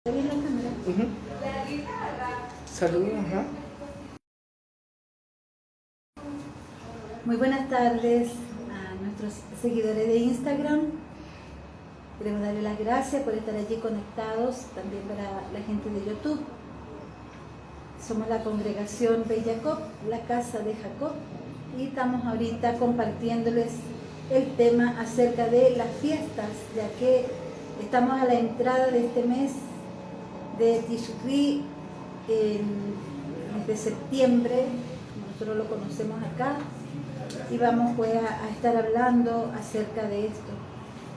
¿Está bien la cámara? Saludos. Muy buenas tardes a nuestros seguidores de Instagram. Queremos darle las gracias por estar allí conectados, también para la gente de YouTube. Somos la congregación Beit Jacob, la casa de Jacob, y estamos ahorita compartiéndoles el tema acerca de las fiestas, ya que estamos a la entrada de este mes de Tishri, de septiembre, nosotros lo conocemos acá, y vamos pues a estar hablando acerca de esto.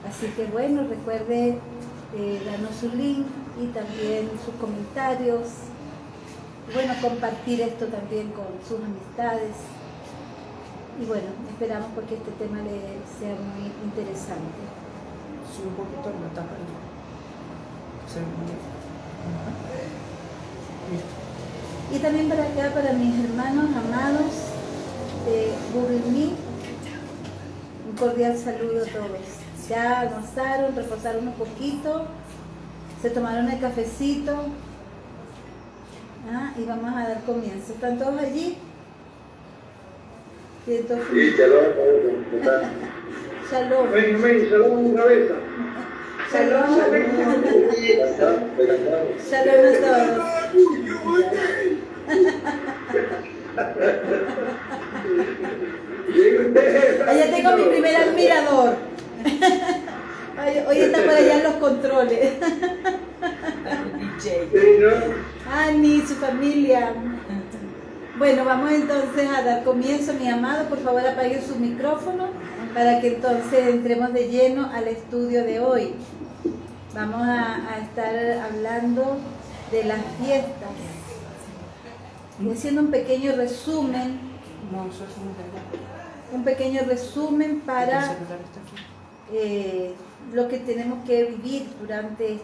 Así que bueno, recuerde darnos su link y también sus comentarios. Bueno, compartir esto también con sus amistades. Y bueno, esperamos porque este tema le sea muy interesante. Sube un poquito la tapa. Y también para acá, para mis hermanos amados de Google Meet, un cordial saludo a todos. Ya almorzaron, reposaron un poquito, se tomaron el cafecito, y vamos a dar comienzo. ¿Están todos allí? Sí, shalom. Shalom. Shalom otra vez. Shalom. Shalom a todos. Allá tengo mi primer admirador. Hoy está por allá en los controles. Ani, su familia. Bueno, vamos entonces a dar comienzo, mi amado. Por favor, apaguen su micrófono para que entonces entremos de lleno al estudio de hoy. Vamos a estar hablando de las fiestas y haciendo un pequeño resumen. Un pequeño resumen para lo que tenemos que vivir durante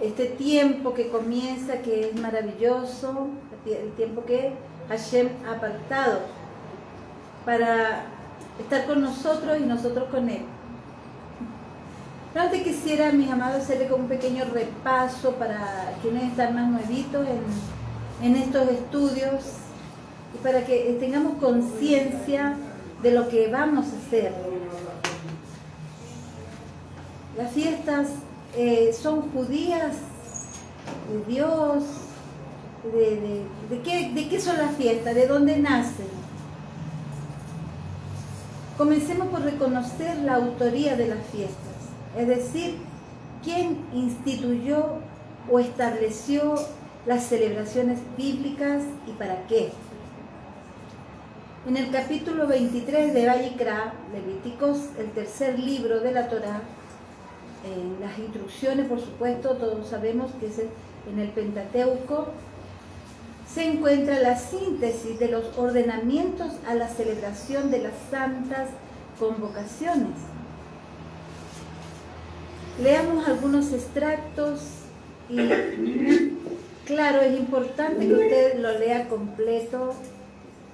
este tiempo que comienza, que es maravilloso, el tiempo que Hashem ha apartado para estar con nosotros y nosotros con Él. Pero antes quisiera, mis amados, hacerle como un pequeño repaso para quienes están más nuevitos en estos estudios y para que tengamos conciencia de lo que vamos a hacer. Las fiestas son judías de Dios. ¿De qué son las fiestas? ¿De dónde nacen? Comencemos por reconocer la autoría de las fiestas, es decir, quién instituyó o estableció las celebraciones bíblicas y para qué. En el capítulo 23 de Vayikra, Levíticos, el tercer libro de la Torá, en las instrucciones, por supuesto, todos sabemos que es en el Pentateuco, se encuentra la síntesis de los ordenamientos a la celebración de las santas convocaciones. Leamos algunos extractos y, claro, es importante que usted lo lea completo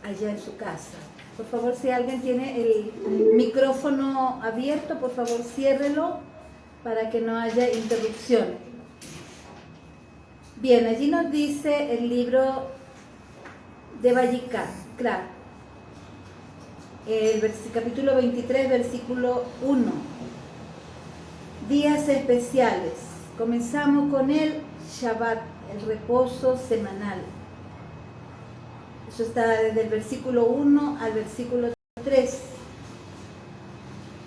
allá en su casa. Por favor, si alguien tiene el micrófono abierto, por favor, ciérrelo para que no haya interrupciones. Bien, allí nos dice el libro de Vayikra, el capítulo 23, versículo 1. Días especiales. Comenzamos con el Shabbat, el reposo semanal. Eso está desde el versículo 1 al versículo 3.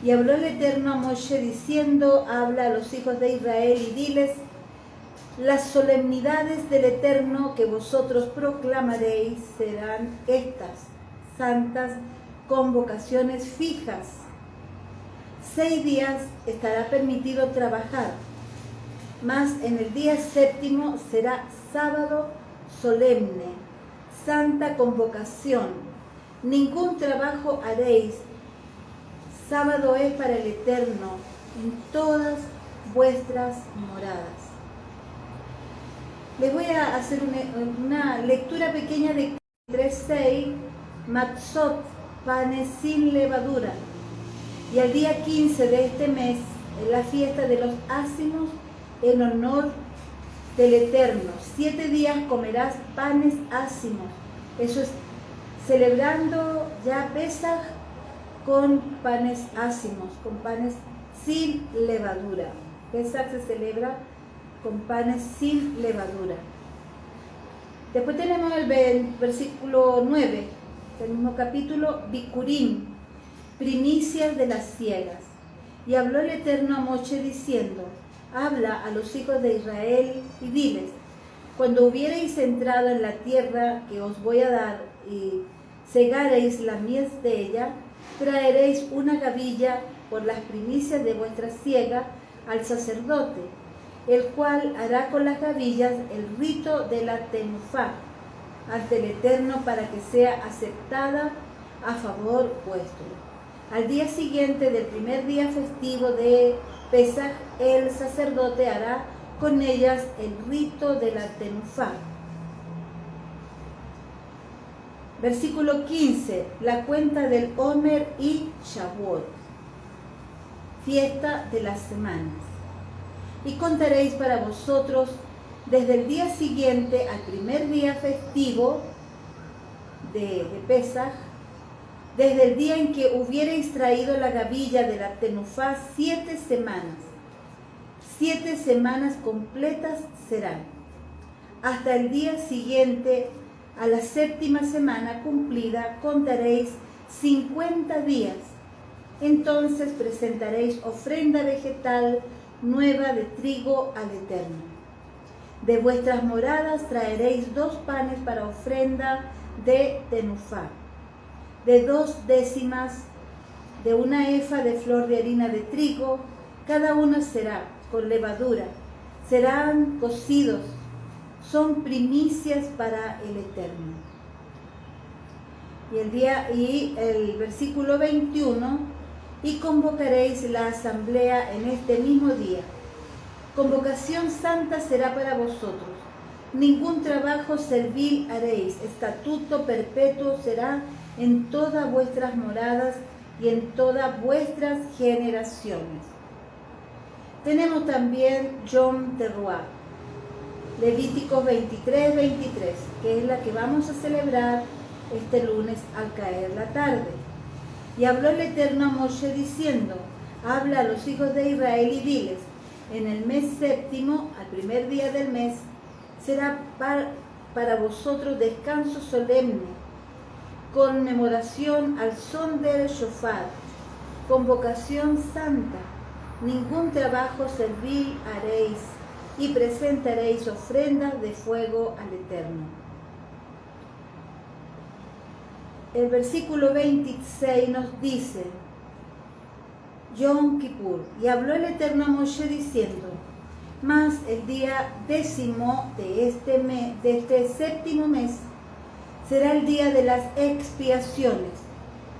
Y habló el Eterno a Moshe diciendo: habla a los hijos de Israel y diles: las solemnidades del Eterno que vosotros proclamaréis serán estas santas convocaciones fijas. 6 días estará permitido trabajar, mas en el día séptimo será sábado solemne, santa convocación. Ningún trabajo haréis. Sábado es para el Eterno en todas vuestras moradas. Les voy a hacer una lectura pequeña de 3:6, Matzot, panes sin levadura. Y al día 15 de este mes, en la fiesta de los ácimos, en honor del Eterno. 7 días comerás panes ácimos. Eso es celebrando ya Pesaj con panes ácimos, con panes sin levadura. Pesaj se celebra con panes sin levadura. Después tenemos el versículo 9 del mismo capítulo, Bikurim, primicias de las ciegas. Y habló el Eterno a Moshe diciendo: habla a los hijos de Israel y diles: cuando hubiereis entrado en la tierra que os voy a dar y segareis la mies de ella, traeréis una gavilla por las primicias de vuestra siega al sacerdote, el cual hará con las gavillas el rito de la tenufá ante el Eterno para que sea aceptada a favor vuestro. Al día siguiente del primer día festivo de Pesaj, el sacerdote hará con ellas el rito de la tenufá. Versículo 15, la cuenta del Omer y Shavuot, fiesta de las semanas. Y contaréis para vosotros desde el día siguiente al primer día festivo de Pesaj, desde el día en que hubiereis traído la gavilla de la tenufá, 7 semanas. 7 semanas completas serán. Hasta el día siguiente, a la 7ª semana cumplida, contaréis 50 días. Entonces presentaréis ofrenda vegetal nueva de trigo al Eterno. De vuestras moradas traeréis 2 panes para ofrenda de tenufá, de 2 décimas de una efa de flor de harina de trigo, cada una será con levadura, serán cocidos, son primicias para el Eterno. Y el versículo 21, y convocaréis la asamblea en este mismo día. Convocación santa será para vosotros. Ningún trabajo servil haréis. Estatuto perpetuo será en todas vuestras moradas y en todas vuestras generaciones. Tenemos también Yom Teruah, Levíticos 23, que es la que vamos a celebrar este lunes al caer la tarde. Y habló el Eterno a Moshe diciendo: habla a los hijos de Israel y diles: en el mes 7º, al primer día del mes, será para vosotros descanso solemne, conmemoración al son del shofar, convocación santa. Ningún trabajo servil haréis, y presentaréis ofrendas de fuego al Eterno. El versículo 26 nos dice: Yom Kippur, y habló el Eterno a Moshe diciendo: mas el día 10º de este 7º mes será el día de las expiaciones,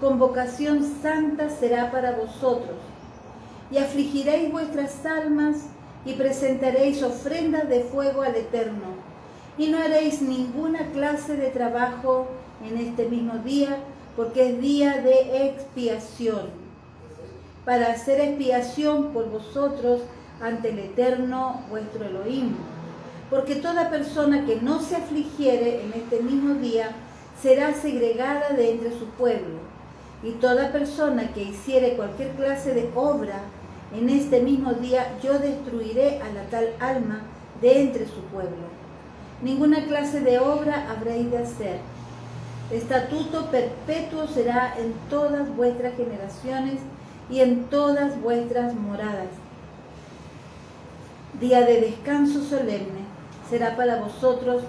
convocación santa será para vosotros, y afligiréis vuestras almas y presentaréis ofrendas de fuego al Eterno, y no haréis ninguna clase de trabajo en este mismo día, porque es día de expiación, para hacer expiación por vosotros ante el Eterno vuestro Elohim. Porque toda persona que no se afligiere en este mismo día será segregada de entre su pueblo, y toda persona que hiciere cualquier clase de obra en este mismo día, yo destruiré a la tal alma de entre su pueblo. Ninguna clase de obra habréis de hacer. Estatuto perpetuo será en todas vuestras generaciones y en todas vuestras moradas. Día de descanso solemne será para vosotros,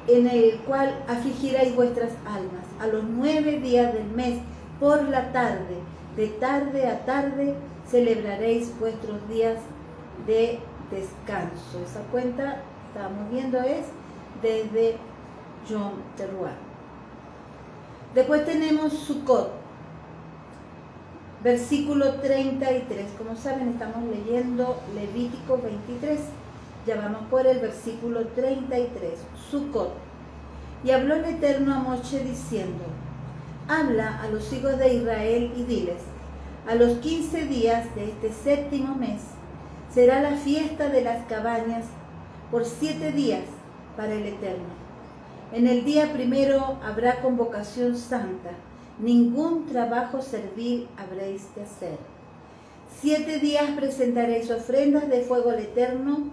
en el cual afligiréis vuestras almas. A los 9 días del mes, por la tarde, de tarde a tarde, celebraréis vuestros días de descanso. Esa cuenta, estábamos viendo, es desde Yom Teruah. Después tenemos Sukkot, versículo 33. Como saben, estamos leyendo Levítico 23. Ya vamos por el versículo 33. Sukkot. Y habló el Eterno a Moshe diciendo: habla a los hijos de Israel y diles: a los 15 días de este 7º mes Será la fiesta de las cabañas por 7 días para el Eterno. En el día primero habrá convocación santa. Ningún trabajo servil habréis de hacer. 7 días presentaréis ofrendas de fuego al Eterno,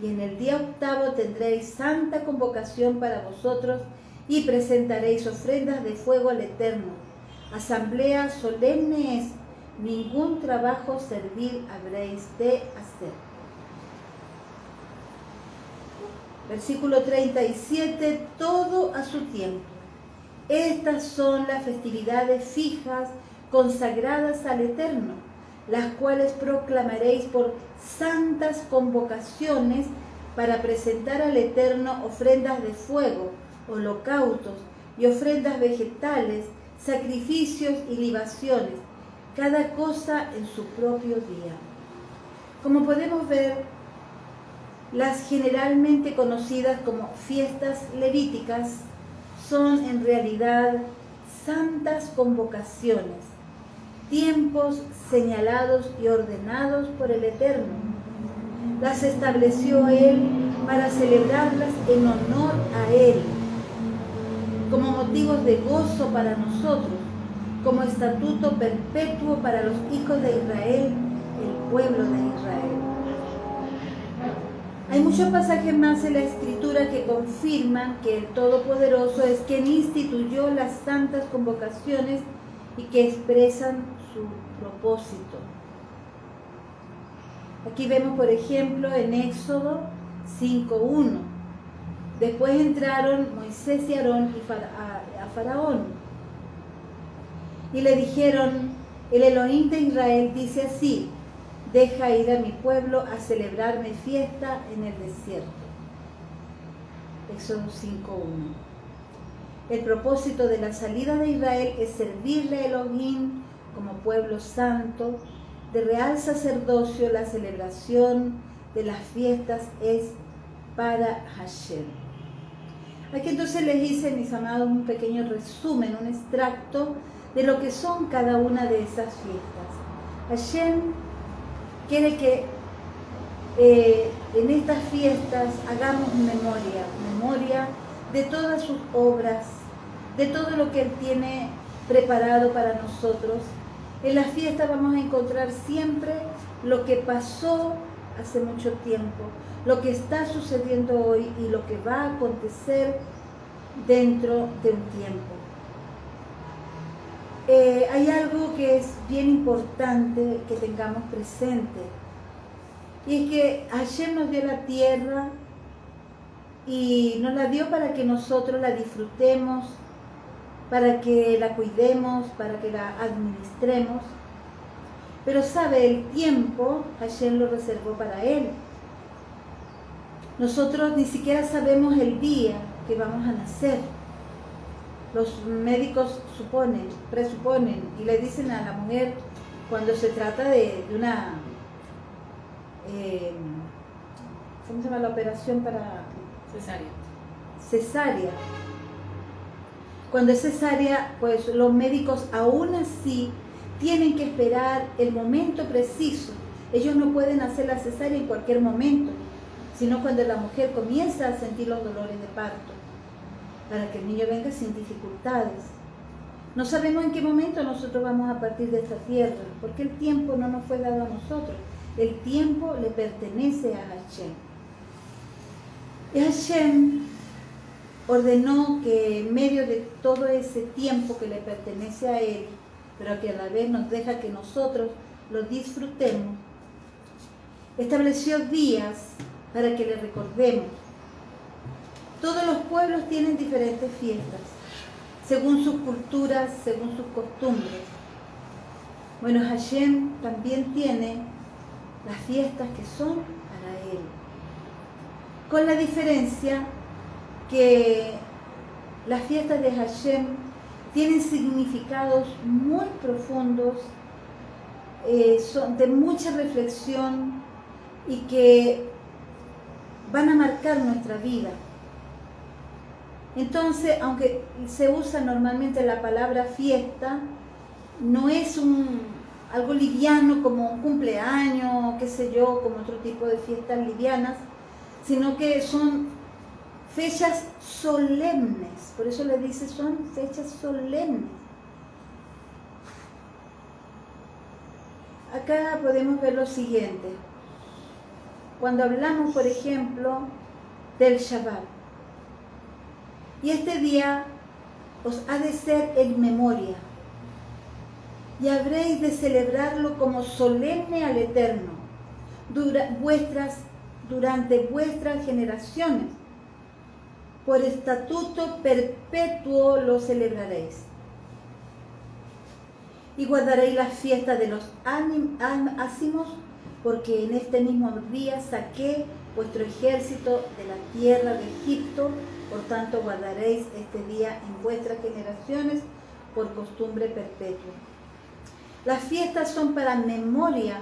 y en el día octavo tendréis santa convocación para vosotros, y presentaréis ofrendas de fuego al Eterno. Asamblea solemne es, ningún trabajo servil habréis de hacer. Versículo 37, todo a su tiempo. Estas son las festividades fijas, consagradas al Eterno, las cuales proclamaréis por santas convocaciones para presentar al Eterno ofrendas de fuego, holocaustos y ofrendas vegetales, sacrificios y libaciones, cada cosa en su propio día. Como podemos ver, las generalmente conocidas como fiestas levíticas son en realidad santas convocaciones, tiempos señalados y ordenados por el Eterno. Las estableció Él para celebrarlas en honor a Él, como motivos de gozo para nosotros, como estatuto perpetuo para los hijos de Israel, el pueblo de Israel. Hay muchos pasajes más en la Escritura que confirman que el Todopoderoso es quien instituyó las santas convocaciones y que expresan su propósito. Aquí vemos, por ejemplo, en Éxodo 5:1. Después entraron Moisés y Aarón a Faraón y le dijeron: el Elohim de Israel dice así: deja ir a mi pueblo a celebrarme fiesta en el desierto. Éxodo 5:1. El propósito de la salida de Israel es servirle a Elohim como pueblo santo, de real sacerdocio. La celebración de las fiestas es para Hashem. Aquí entonces les hice, mis amados, un pequeño resumen, un extracto de lo que son cada una de esas fiestas. Hashem quiere que en estas fiestas hagamos memoria de todas sus obras, de todo lo que Él tiene preparado para nosotros. En las fiestas vamos a encontrar siempre lo que pasó hace mucho tiempo, lo que está sucediendo hoy y lo que va a acontecer dentro de un tiempo. Hay algo que es bien importante que tengamos presente, y es que Hashem nos dio la tierra y nos la dio para que nosotros la disfrutemos, para que la cuidemos, para que la administremos. Pero sabe, el tiempo Hashem lo reservó para Él. Nosotros ni siquiera sabemos el día que vamos a nacer. Los médicos presuponen y le dicen a la mujer cuando se trata de una, ¿cómo se llama la operación para? Cesárea. Cuando es cesárea, pues los médicos aún así tienen que esperar el momento preciso. Ellos no pueden hacer la cesárea en cualquier momento, sino cuando la mujer comienza a sentir los dolores de parto, para que el niño venga sin dificultades. No sabemos en qué momento nosotros vamos a partir de esta tierra, porque el tiempo no nos fue dado a nosotros. El tiempo le pertenece a Hashem. Y Hashem ordenó que en medio de todo ese tiempo que le pertenece a Él, pero que a la vez nos deja que nosotros lo disfrutemos, estableció días para que le recordemos. Todos los pueblos tienen diferentes fiestas, según sus culturas, según sus costumbres. Bueno, Hashem también tiene las fiestas que son para Él, con la diferencia que las fiestas de Hashem tienen significados muy profundos, son de mucha reflexión y que van a marcar nuestra vida. Entonces, aunque se usa normalmente la palabra fiesta, no es algo liviano como un cumpleaños, qué sé yo, como otro tipo de fiestas livianas, sino que son fechas solemnes. Por eso le dice, son fechas solemnes. Acá podemos ver lo siguiente. Cuando hablamos, por ejemplo, del Shabbat, y este día os ha de ser en memoria, y habréis de celebrarlo como solemne al Eterno, durante vuestras generaciones. Por estatuto perpetuo lo celebraréis. Y guardaréis la fiesta de los ácimos, porque en este mismo día saqué vuestro ejército de la tierra de Egipto. Por tanto, guardaréis este día en vuestras generaciones por costumbre perpetua. Las fiestas son para memoria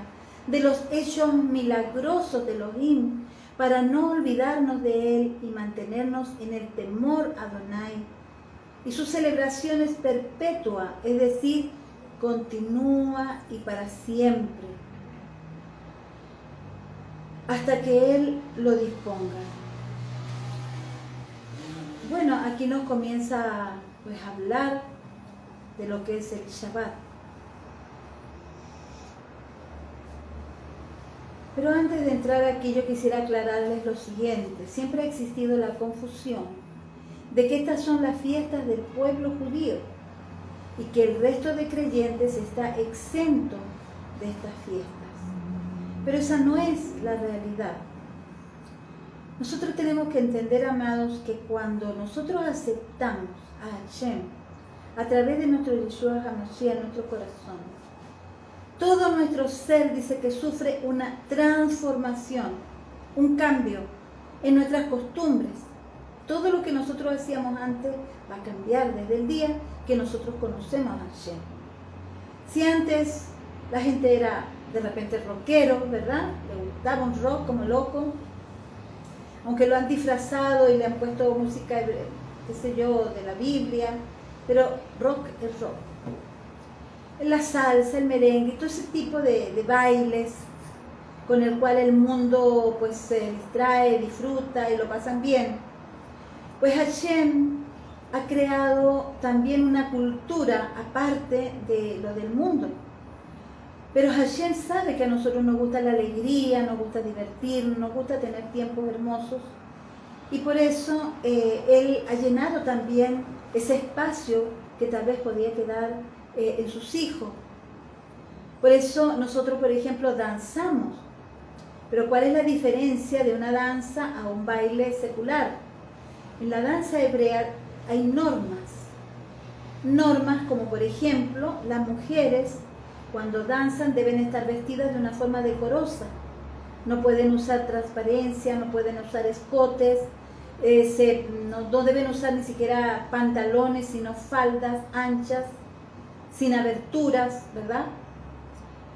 de los hechos milagrosos de Elohim, para no olvidarnos de Él y mantenernos en el temor a Adonai. Y su celebración es perpetua, es decir, continúa y para siempre, hasta que Él lo disponga. Bueno, aquí nos comienza pues a hablar de lo que es el Shabbat. Pero antes de entrar aquí yo quisiera aclararles lo siguiente. Siempre ha existido la confusión de que estas son las fiestas del pueblo judío y que el resto de creyentes está exento de estas fiestas. Pero esa no es la realidad. Nosotros tenemos que entender, amados, que cuando nosotros aceptamos a Hashem a través de nuestro Yeshua HaMashiach en nuestro corazón, todo nuestro ser dice que sufre una transformación, un cambio en nuestras costumbres. Todo lo que nosotros hacíamos antes va a cambiar desde el día que nosotros conocemos a Hashem. Si antes la gente era de repente rockero, ¿verdad? Le gustaba un rock como loco, aunque lo han disfrazado y le han puesto música, qué sé yo, de la Biblia, pero rock es rock. La salsa, el merengue, todo ese tipo de bailes con el cual el mundo pues se distrae, disfruta y lo pasan bien. Pues Hashem ha creado también una cultura aparte de lo del mundo. Pero Hashem sabe que a nosotros nos gusta la alegría, nos gusta divertirnos, nos gusta tener tiempos hermosos. Y por eso Él ha llenado también ese espacio que tal vez podía quedar en sus hijos. Por eso nosotros, por ejemplo, danzamos. Pero ¿cuál es la diferencia de una danza a un baile secular? En la danza hebrea hay normas. Normas como, por ejemplo, las mujeres cuando danzan deben estar vestidas de una forma decorosa. No pueden usar transparencia, no pueden usar escotes, no deben usar ni siquiera pantalones, sino faldas anchas, sin aberturas, ¿verdad?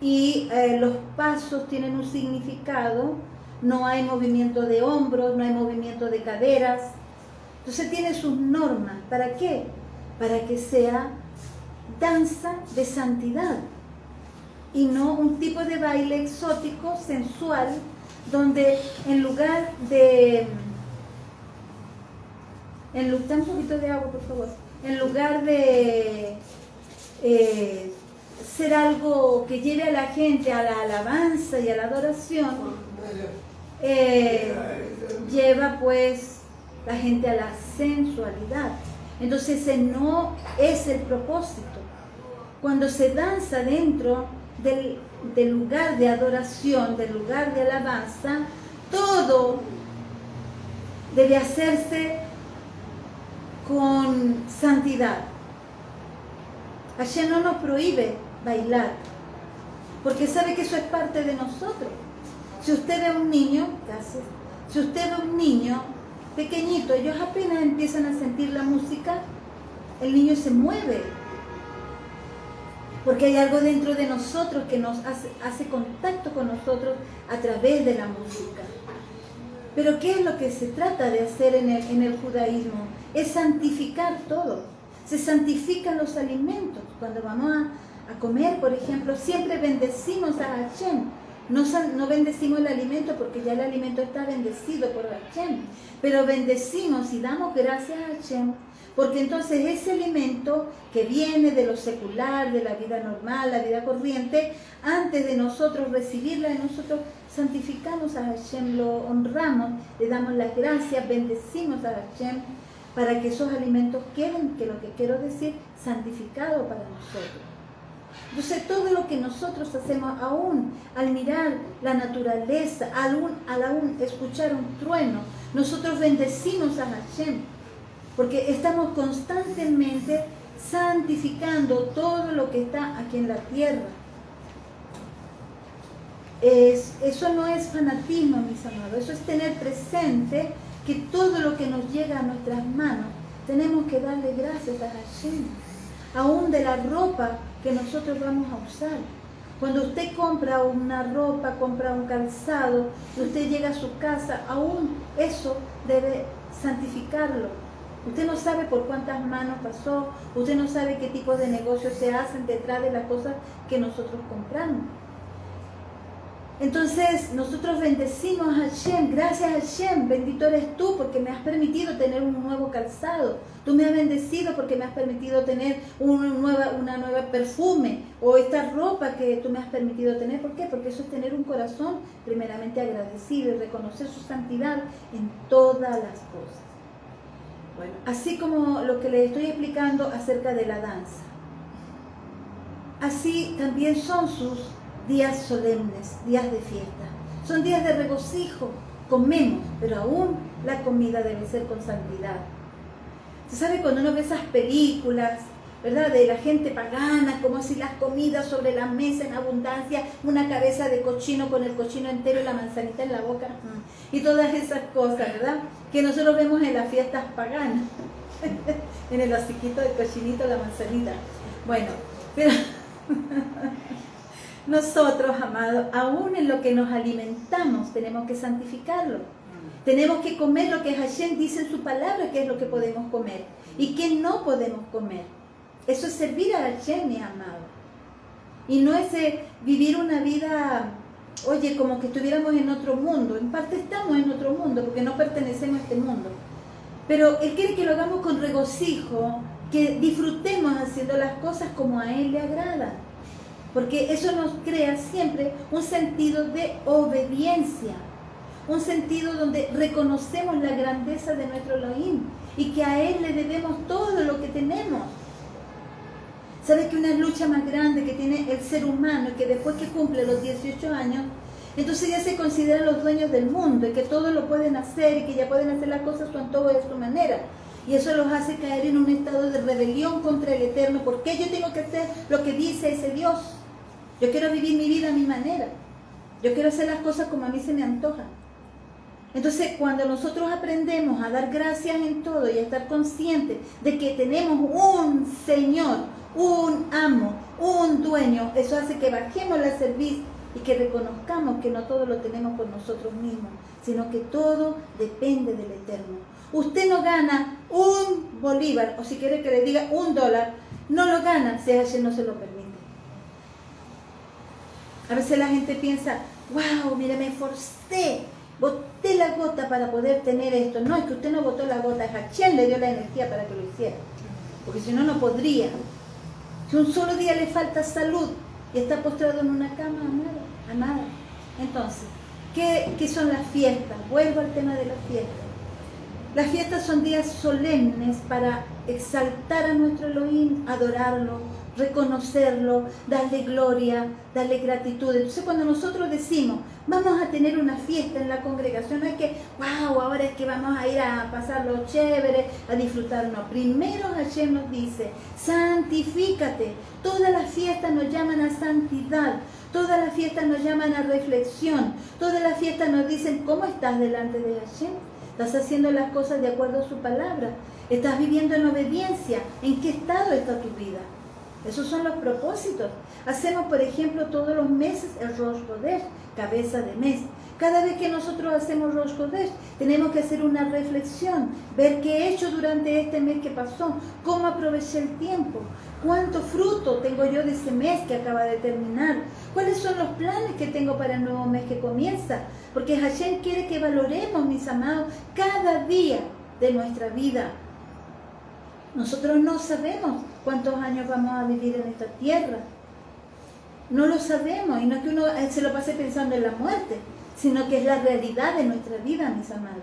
Y los pasos tienen un significado, no hay movimiento de hombros, no hay movimiento de caderas. Entonces tiene sus normas. ¿Para qué? Para que sea danza de santidad y no un tipo de baile exótico, sensual, donde en lugar de... da un poquito de agua, por favor. En lugar de ser algo que lleve a la gente a la alabanza y a la adoración, lleva pues la gente a la sensualidad. Entonces ese no es el propósito. Cuando se danza dentro del lugar de adoración, del lugar de alabanza, todo debe hacerse con santidad. Hashem no nos prohíbe bailar, porque sabe que eso es parte de nosotros. Si usted ve a un niño, si usted ve a un niño pequeñito, ellos apenas empiezan a sentir la música, el niño se mueve, porque hay algo dentro de nosotros que nos hace contacto con nosotros a través de la música. Pero ¿qué es lo que se trata de hacer en el judaísmo? Es santificar todo. Se santifican los alimentos. Cuando vamos a comer, por ejemplo, siempre bendecimos a Hashem. No bendecimos el alimento porque ya el alimento está bendecido por Hashem, pero bendecimos y damos gracias a Hashem, porque entonces ese alimento que viene de lo secular, de la vida normal, la vida corriente, antes de nosotros recibirla, nosotros santificamos a Hashem, lo honramos, le damos las gracias, bendecimos a Hashem, para que esos alimentos queden, que lo que quiero decir, santificados para nosotros. Entonces todo lo que nosotros hacemos, aún al mirar la naturaleza, al aún escuchar un trueno, nosotros bendecimos a Hashem, porque estamos constantemente santificando todo lo que está aquí en la tierra. Eso no es fanatismo, mis amados, eso es tener presente que todo lo que nos llega a nuestras manos, tenemos que darle gracias a Hashem, aún de la ropa que nosotros vamos a usar. Cuando usted compra una ropa, compra un calzado, y usted llega a su casa, aún eso debe santificarlo. Usted no sabe por cuántas manos pasó, usted no sabe qué tipo de negocios se hacen detrás de las cosas que nosotros compramos. Entonces nosotros bendecimos a Hashem, gracias a Hashem, bendito eres tú porque me has permitido tener un nuevo calzado, tú me has bendecido porque me has permitido tener una nueva perfume o esta ropa que tú me has permitido tener. ¿Por qué? Porque eso es tener un corazón primeramente agradecido y reconocer su santidad en todas las cosas. Bueno, así como lo que les estoy explicando acerca de la danza, así también son sus días solemnes, días de fiesta. Son días de regocijo, comemos, pero aún la comida debe ser con santidad. ¿Se sabe cuando uno ve esas películas, verdad, de la gente pagana, como si las comidas sobre la mesa en abundancia, una cabeza de cochino con el cochino entero y la manzanita en la boca, y todas esas cosas, ¿verdad?, que nosotros vemos en las fiestas paganas, en el hociquito del cochinito, la manzanita. Bueno, pero nosotros, amados, aún en lo que nos alimentamos, tenemos que santificarlo. Tenemos que comer lo que Hashem dice en su palabra, que es lo que podemos comer y que no podemos comer. Eso es servir a Hashem, mi amado. Y no es vivir una vida, oye, como que estuviéramos en otro mundo. En parte estamos en otro mundo porque no pertenecemos a este mundo. Pero Él quiere que lo hagamos con regocijo, que disfrutemos haciendo las cosas como a Él le agrada. Porque eso nos crea siempre un sentido de obediencia, un sentido donde reconocemos la grandeza de nuestro Elohim y que a Él le debemos todo lo que tenemos. ¿Sabes que una lucha más grande que tiene el ser humano y que después que cumple los 18 años, entonces ya se consideran los dueños del mundo y que todo lo pueden hacer y que ya pueden hacer las cosas a su antojo y a su manera? Y eso los hace caer en un estado de rebelión contra el Eterno. ¿Por qué yo tengo que hacer lo que dice ese Dios? Yo quiero vivir mi vida a mi manera. Yo quiero hacer las cosas como a mí se me antoja. Entonces, cuando nosotros aprendemos a dar gracias en todo y a estar conscientes de que tenemos un Señor, un amo, un dueño, eso hace que bajemos la cerviz y que reconozcamos que no todo lo tenemos por nosotros mismos, sino que todo depende del Eterno. Usted no gana un bolívar, o si quiere que le diga $1, no lo gana si Hashem no se lo permite. A veces la gente piensa, wow, mire, me esforcé, boté la gota para poder tener esto. No, es que usted no botó la gota, Hashem le dio la energía para que lo hiciera, porque si no, no podría. Si un solo día le falta salud y está postrado en una cama, amada. Entonces, ¿qué son las fiestas? Vuelvo al tema de las fiestas. Las fiestas son días solemnes para exaltar a nuestro Elohim, adorarlo, reconocerlo, darle gloria, darle gratitud. Entonces cuando nosotros decimos, vamos a tener una fiesta en la congregación, no es que, wow, ahora es que vamos a ir a pasarlo chévere, a disfrutarnos. Primero Hashem nos dice, santifícate. Todas las fiestas nos llaman a santidad, todas las fiestas nos llaman a reflexión, todas las fiestas nos dicen, ¿cómo estás delante de Hashem? ¿Estás haciendo las cosas de acuerdo a su palabra? ¿Estás viviendo en obediencia? ¿En qué estado está tu vida? Esos son los propósitos. Hacemos, por ejemplo, todos los meses el Rosh Chodesh, cabeza de mes. Cada vez que nosotros hacemos Rosh Chodesh, tenemos que hacer una reflexión, ver qué he hecho durante este mes que pasó, cómo aproveché el tiempo, cuánto fruto tengo yo de ese mes que acaba de terminar, cuáles son los planes que tengo para el nuevo mes que comienza, porque Hashem quiere que valoremos, mis amados, cada día de nuestra vida. Nosotros no sabemos cuántos años vamos a vivir en esta tierra. No lo sabemos, y no es que uno se lo pase pensando en la muerte, sino que es la realidad de nuestra vida, mis amados.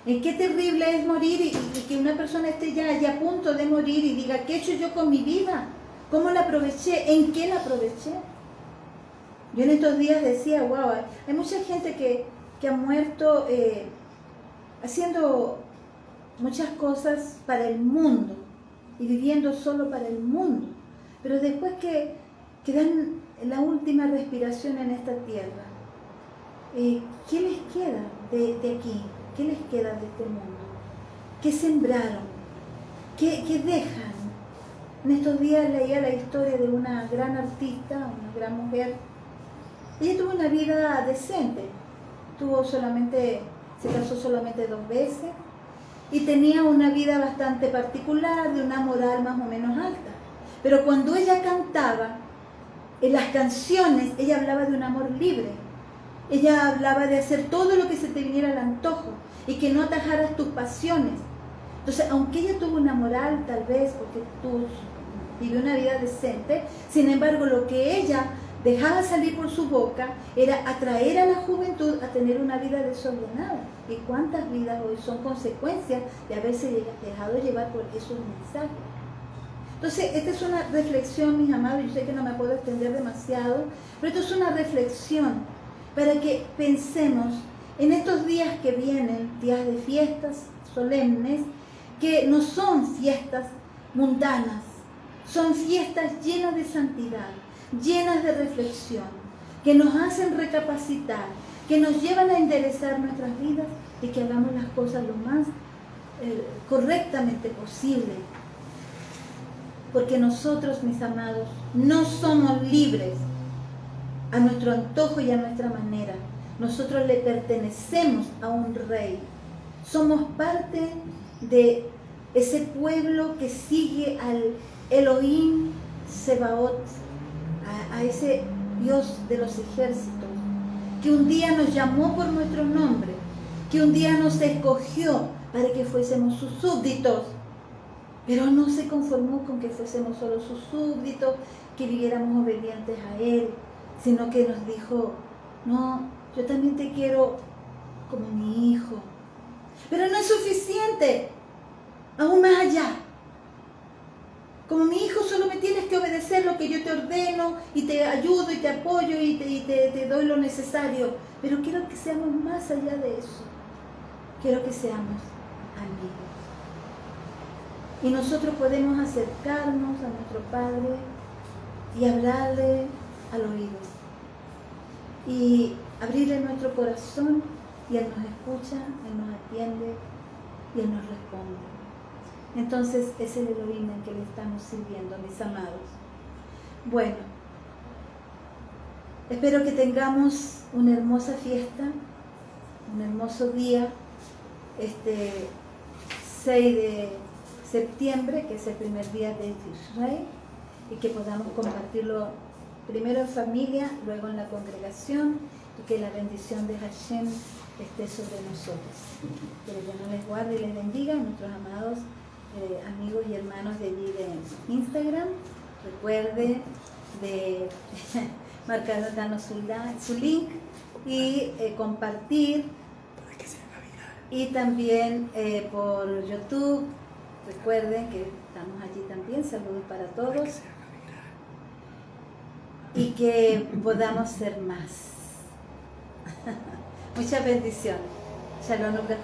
Qué terrible es morir y que una persona esté ya a punto de morir y diga, ¿qué he hecho yo con mi vida? ¿Cómo la aproveché? ¿En qué la aproveché? Yo en estos días decía, wow, hay mucha gente que ha muerto haciendo muchas cosas para el mundo y viviendo solo para el mundo, pero después que dan la última respiración en esta tierra, ¿qué les queda de aquí? ¿Qué les queda de este mundo? ¿Qué sembraron? ¿Qué dejan? En estos días leía la historia de una gran artista, una gran mujer. Ella tuvo una vida decente, se casó solamente 2 veces y tenía una vida bastante particular, de una moral más o menos alta. Pero cuando ella cantaba, en las canciones, ella hablaba de un amor libre. Ella hablaba de hacer todo lo que se te viniera al antojo y que no atajaras tus pasiones. Entonces, aunque ella tuvo una moral, tal vez, porque vivió una vida decente, sin embargo, lo que ella dejaba salir por su boca era atraer a la juventud a tener una vida desordenada. ¿Y cuántas vidas hoy son consecuencias de haberse dejado llevar por esos mensajes? Entonces, esta es una reflexión, mis amados, yo sé que no me puedo extender demasiado, pero esto es una reflexión para que pensemos en estos días que vienen, días de fiestas solemnes, que no son fiestas mundanas, son fiestas llenas de santidad, llenas de reflexión, que nos hacen recapacitar, que nos llevan a enderezar nuestras vidas y que hagamos las cosas lo más correctamente posible. Porque nosotros, mis amados, no somos libres a nuestro antojo y a nuestra manera. Nosotros le pertenecemos a un rey. Somos parte de ese pueblo que sigue al Elohim Sebaot, a ese Dios de los ejércitos, que un día nos llamó por nuestro nombre, que un día nos escogió para que fuésemos sus súbditos, pero no se conformó con que fuésemos solo sus súbditos, que viviéramos obedientes a Él, sino que nos dijo, no, yo también te quiero como mi hijo. Pero no es suficiente, aún más allá. Como mi hijo solo me tienes que obedecer lo que yo te ordeno y te ayudo y te apoyo y te doy lo necesario. Pero quiero que seamos más allá de eso. Quiero que seamos amigos. Y nosotros podemos acercarnos a nuestro Padre y hablarle al oído. Y abrirle nuestro corazón y Él nos escucha, Él nos atiende y Él nos responde. Entonces es el Elohim en que le estamos sirviendo, mis amados. Bueno, espero que tengamos una hermosa fiesta, un hermoso día, este 6 de septiembre, que es el primer día de Tishrei, y que podamos compartirlo primero en familia, luego en la congregación, y que la bendición de Hashem esté sobre nosotros. Que el Eterno les guarde y les bendiga, a nuestros amados amigos y hermanos de allí de Instagram. Recuerde de marcarnos su link y compartir, y también por YouTube. Recuerden que estamos allí también. Saludos para todos y que podamos ser más. Muchas bendiciones. Shalom Ubraja.